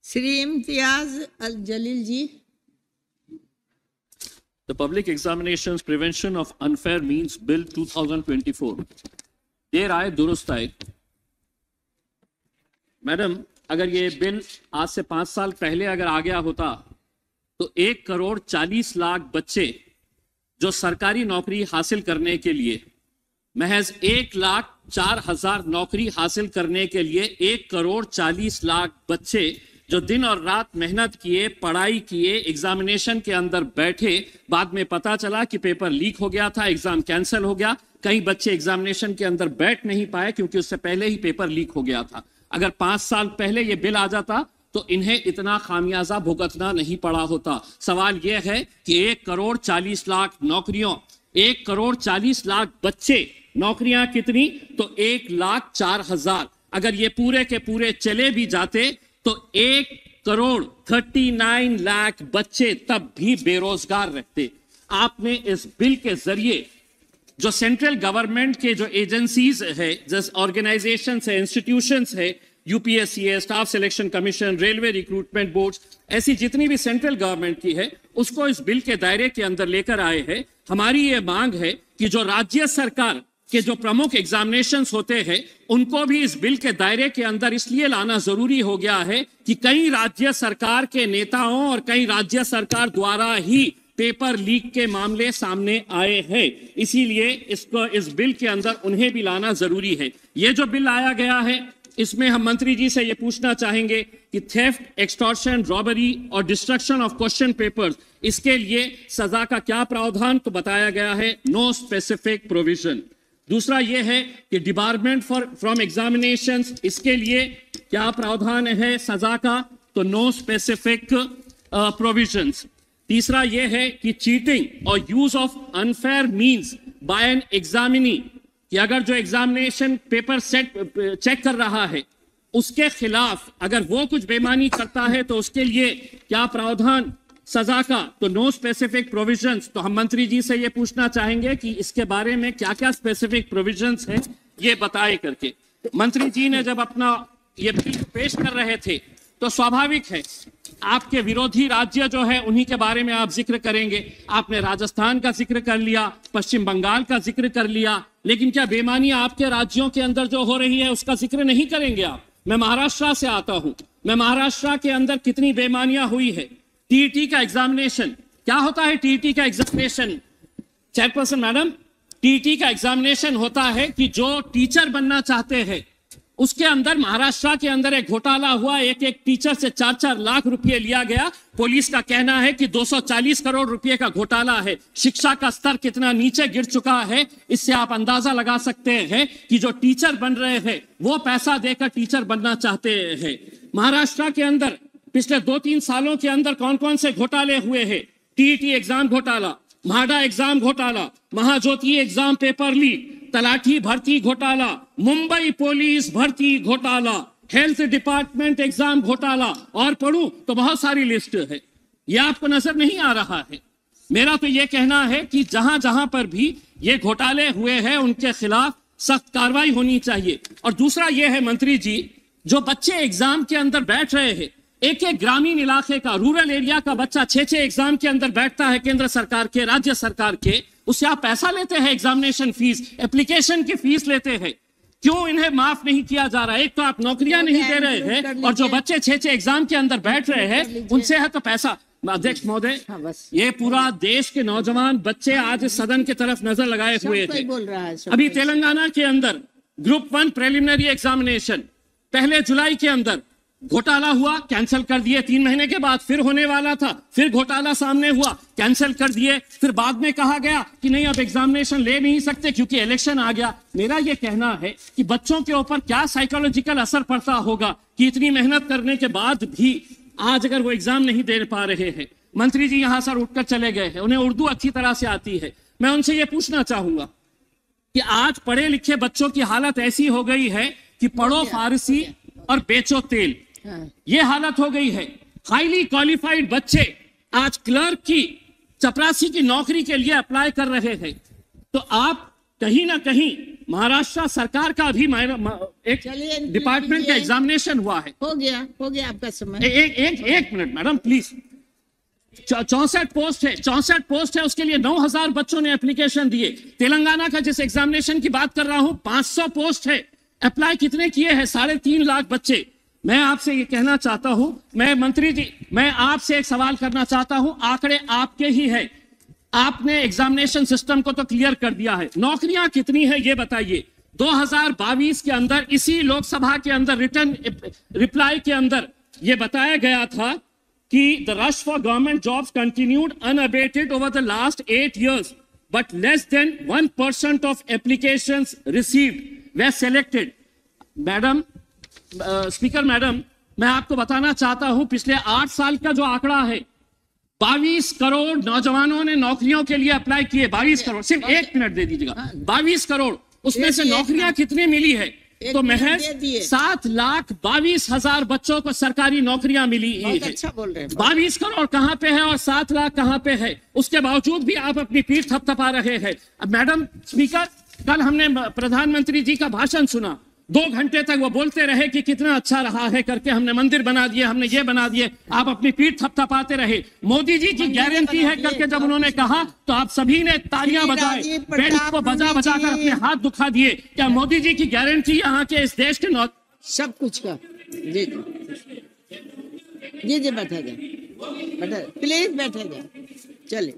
Shri Imtiaz Al Jalil ji. The Public Examinations Prevention of Unfair Means Bill 2024 देर आए दुरुस्त आए। Madam, अगर ये बिल आज से 5 साल पहले अगर आ गया होता तो 1,40,00,000 बच्चे जो सरकारी नौकरी हासिल करने के लिए, महज 1,04,000 नौकरी हासिल करने के लिए 1,40,00,000 बच्चे जो दिन और रात मेहनत किए, पढ़ाई किए, एग्जामिनेशन के अंदर बैठे, बाद में पता चला कि पेपर लीक हो गया था, एग्जाम कैंसिल हो गया, कई बच्चे एग्जामिनेशन के अंदर बैठ नहीं पाए क्योंकि उससे पहले ही पेपर लीक हो गया था। अगर 5 साल पहले ये बिल आ जाता तो इन्हें इतना खामियाजा भुगतना नहीं पड़ा होता। सवाल यह है कि 1,40,00,000 नौकरियों, 1,40,00,000 बच्चे, नौकरियां कितनी? तो 1,04,000। अगर ये पूरे के पूरे चले भी जाते तो 1,39,00,000 बच्चे तब भी बेरोजगार रहते। आपने इस बिल के जरिए जो सेंट्रल गवर्नमेंट के जो एजेंसीज है, जैसे ऑर्गेनाइजेशंस है, इंस्टीट्यूशंस है, यूपीएससी है, staff selection commission, railway recruitment board, ऐसी जितनी भी सेंट्रल गवर्नमेंट की है, उसको इस बिल के दायरे के अंदर लेकर आए हैं। हमारी ये मांग है कि जो राज्य सरकार के जो प्रमुख एग्जामिनेशंस होते हैं उनको भी इस बिल के दायरे के अंदर इसलिए लाना जरूरी हो गया है कि कई राज्य सरकार के नेताओं और कई राज्य सरकार द्वारा ही पेपर लीक के मामले सामने आए हैं, इसीलिए इसको इस बिल के अंदर उन्हें भी लाना जरूरी है। ये जो बिल लाया गया है इसमें हम मंत्री जी से ये पूछना चाहेंगे कि थेफ्ट, एक्सटॉर्शन, रॉबरी और डिस्ट्रक्शन ऑफ क्वेश्चन पेपर्स, इसके लिए सजा का क्या प्रावधान? तो बताया गया है नो स्पेसिफिक प्रोविजन। दूसरा ये है कि डिबारमेंट फ्रॉम एग्जामिनेशंस, इसके लिए क्या प्रावधान है सजा का? तो नो स्पेसिफिक प्रोविजंस। तीसरा ये है कि चीटिंग और use of unfair means by an examinee, कि अगर जो एग्जामिनेशन पेपर सेट चेक कर रहा है उसके खिलाफ अगर वो कुछ बेईमानी करता है तो उसके लिए क्या प्रावधान सजा का? तो नो स्पेसिफिक प्रोविजंस। तो हम मंत्री जी से ये पूछना चाहेंगे कि इसके बारे में क्या क्या स्पेसिफिक प्रोविजंस हैं ये बताए करके। मंत्री जी ने जब अपना ये बिल पेश कर रहे थे तो स्वाभाविक है आपके विरोधी राज्य जो है उन्हीं के बारे में आप जिक्र करेंगे। आपने राजस्थान का जिक्र कर लिया, पश्चिम बंगाल का जिक्र कर लिया, लेकिन क्या बेईमानियां आपके राज्यों के अंदर जो हो रही है उसका जिक्र नहीं करेंगे आप? मैं महाराष्ट्र से आता हूं, मैं महाराष्ट्र के अंदर कितनी बेईमानियां हुई है। टीईटी का एग्जामिनेशन, क्या होता है टीईटी का एग्जामिनेशन? चेयरपर्सन मैडम, टीईटी का एग्जामिनेशन होता है कि जो टीचर बनना चाहते हैं उसके अंदर महाराष्ट्र के अंदर एक घोटाला हुआ, एक टीचर से 4-4 लाख रुपए लिया गया। पुलिस का कहना है कि 240 करोड़ रुपए का घोटाला है। शिक्षा का स्तर कितना नीचे गिर चुका है इससे आप अंदाजा लगा सकते हैं कि जो टीचर बन रहे हैं वो पैसा देकर टीचर बनना चाहते हैं। महाराष्ट्र के अंदर पिछले 2-3 सालों के अंदर कौन कौन से घोटाले हुए हैं? टीईटी एग्जाम घोटाला, म्हाडा एग्जाम घोटाला, महाज्योति एग्जाम पेपर लीक, तलाठी भर्ती घोटाला, मुंबई पुलिस भर्ती घोटाला, हेल्थ डिपार्टमेंट एग्जाम घोटाला, और पढ़ूं तो बहुत सारी लिस्ट है। यह आपको नजर नहीं आ रहा है? मेरा तो यह कहना है कि जहां जहां पर भी ये घोटाले हुए हैं उनके खिलाफ सख्त कार्रवाई होनी चाहिए। और दूसरा यह है मंत्री जी, जो बच्चे एग्जाम के अंदर बैठ रहे हैं, एक ग्रामीण इलाके का, रूरल एरिया का बच्चा 6 एग्जाम के अंदर बैठता है, केंद्र सरकार के, राज्य सरकार के, उससे आप पैसा लेते हैं, एग्जामिनेशन फीस, एप्लीकेशन की फीस लेते हैं। क्यों इन्हें माफ नहीं किया जा रहा है? एक तो आप नौकरियां नहीं दे रहे हैं और जो बच्चे 6 एग्जाम के अंदर बैठ रहे हैं उनसे है तो पैसा। अध्यक्ष महोदय, ये पूरा देश के नौजवान बच्चे आज सदन की तरफ नजर लगाए हुए थे। अभी तेलंगाना के अंदर ग्रुप 1 प्रिलिमिनरी एग्जामिनेशन 1 जुलाई के अंदर घोटाला हुआ, कैंसिल कर दिए। 3 महीने के बाद फिर होने वाला था, फिर घोटाला सामने हुआ, कैंसिल कर दिए। फिर बाद में कहा गया कि नहीं अब एग्जामिनेशन ले नहीं सकते क्योंकि इलेक्शन आ गया। मेरा यह कहना है कि बच्चों के ऊपर क्या साइकोलॉजिकल असर पड़ता होगा कि इतनी मेहनत करने के बाद भी आज अगर वो एग्जाम नहीं दे पा रहे हैं। मंत्री जी यहां सर उठकर चले गए हैं, उन्हें उर्दू अच्छी तरह से आती है। मैं उनसे ये पूछना चाहूंगा कि आज पढ़े लिखे बच्चों की हालत ऐसी हो गई है कि पढ़ो फारसी और बेचो तेल, ये हालत हो गई है। हाईली क्वालिफाइड बच्चे आज क्लर्क की, चपरासी की नौकरी के लिए अप्लाई कर रहे हैं। तो आप कहीं ना कहीं महाराष्ट्र सरकार का भी एक चलिए, डिपार्टमेंट का एग्जामिनेशन हुआ है। हो गया आपका समय। एक मिनट मैडम प्लीज। 64 पोस्ट है, उसके लिए 9,000 बच्चों ने एप्लीकेशन दिए। तेलंगाना का जिस एग्जामिनेशन की बात कर रहा हूं 500 पोस्ट है, अप्लाई कितने किए हैं? 3.5 लाख बच्चे। मैं आपसे ये कहना चाहता हूं, मैं मंत्री जी, मैं आपसे एक सवाल करना चाहता हूं, आंकड़े आपके ही है, आपने एग्जामिनेशन सिस्टम को तो क्लियर कर दिया है, नौकरियां कितनी है ये बताइए। 2022 के अंदर इसी लोकसभा के अंदर रिटर्न रिप्लाई के अंदर ये बताया गया था कि the rush for government jobs continued unabated over the last 8 years, but less than 1% of applications received way selected. Madam speaker madam, मैं आपको बताना चाहता हूं पिछले 8 साल का जो आंकड़ा है, 22 करोड़ नौजवानों ने नौकरियों के लिए अप्लाई किए। 22 करोड़, सिर्फ 1 मिनट दे दीजिएगा। 22 करोड़, उसमें से नौकरियां कितनी मिली है? तो महज 7,22,000 बच्चों को सरकारी नौकरियां मिली है। अच्छा बोल रहे हैं। 22 करोड़ कहां पे है और 7 लाख कहां पे है? उसके बावजूद भी आप अपनी पीठ थपथपा रहे हैं। अब मैडम स्पीकर, कल हमने प्रधानमंत्री जी का भाषण सुना, 2 घंटे तक वो बोलते रहे कि कितना अच्छा रहा है करके, हमने मंदिर बना दिए, हमने ये बना दिए, आप अपनी पीठ थपथपाते रहे। मोदी जी की गारंटी है करके जब उन्होंने कहा तो आप सभी ने तालियां बजाए, पेट को बजा बजा कर अपने हाथ दुखा दिए। क्या मोदी जी की गारंटी यहाँ के इस देश के सब कुछ का? जी जी बैठा जाए, प्लीज बैठा जाए, चलिए।